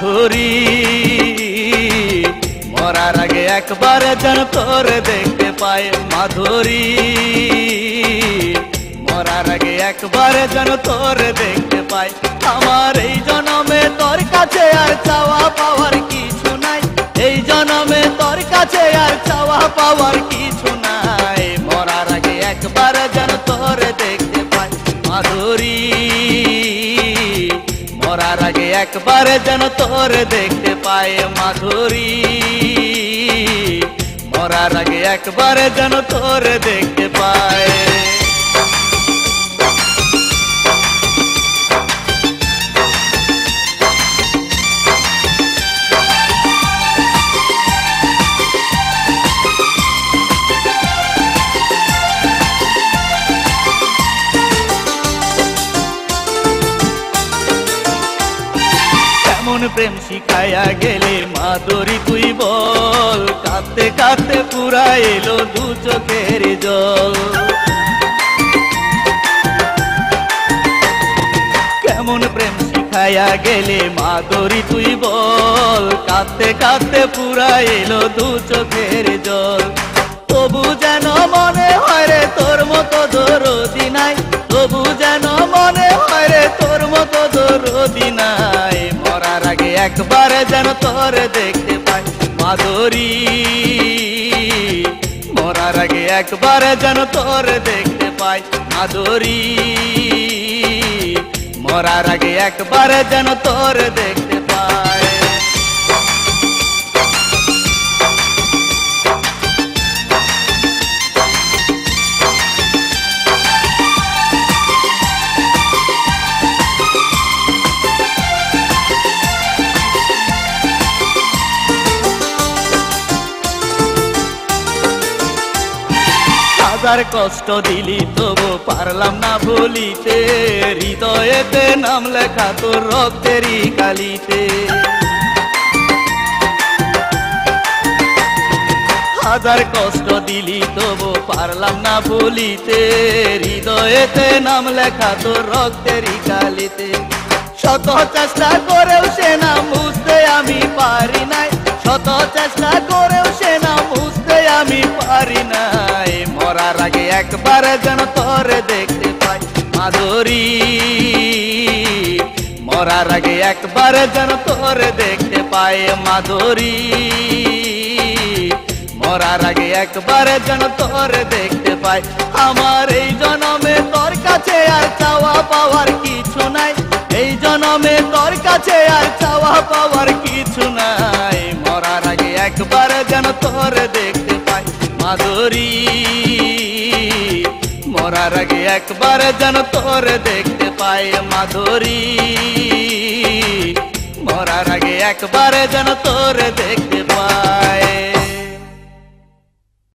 মাধুরী, মরার আগে একবার যেন তোর দেখতে পাই মাধুরী, মরার আগে একবার যেন তোর দেখতে পাই। আমার এই জনমে তোর কাছে আর চাওয়া পাওয়ার কিছু নাই, এই জনমে তোর কাছে আর চাওয়া পাওয়ার কিছু নাই। মরার আগে একবার যেন তোর দেখতে পাই মাধুরী, মরার আগে একবার যেন তোর দেখতে পাই মাধুরী, মরার আগে একবার যেন তোর দেখতে পাই। কেমন প্রেম শিখাইয়া গেলে মাধুরী তুই বল, কাঁদতে কাঁদতে পুরা এলো দু চোখের জল। কেমন প্রেম শিখাইয়া গেলে মাধুরী তুই বল, কাঁদতে কাঁদতে পুরা এলো দু চোখের জল। তবু যেন মনে হয় রে তোর মতো দরদি নাই, তবু যেন মনে হয় রে তোর মতো দরদি নাই। মরার আগে একবার যেন তোর দেখতে পাই মাধুরী, মরার আগে একবার যেন তোর দেখতে পাই মাধুরী, মরার আগে একবার যেন তোর দেখতে পাই। হাজার কষ্ট দিলি তবু পারলাম না ভুলিতে, হৃদয়েতে নাম লেখা তোর রক্তেরই কালিতে। হাজার কষ্ট দিলি তবু পারলাম না ভুলিতে, হৃদয়েতে নাম লেখা তোর রক্তেরই কালিতে। শত চেষ্টা করেও সে নাম বুঝতে আমি পারি নাই, শত চেষ্টা করেও সে নাম বুঝতে আমি পারি নাই। মরার আগে একবার যেন তোর দেখতে পাই মাধুরী, মরার আগে একবার যেন তোর দেখতে পাই মাধুরী, মরার আগে একবার যেন তোর দেখতে পাই। আমার এই জনমে তোর কাছে আর চাওয়া পাওয়ার কিছু নাই, এই জনমে তোর কাছে আর চাওয়া পাওয়ার কিছু নাই। মরার আগে একবার যেন তোর দেখতে পাই মাধুরী, মরার আগে একবার যেন তোর দেখতে পাই মাধুরী, মরার আগে একবার যেন তোর দেখতে পাই।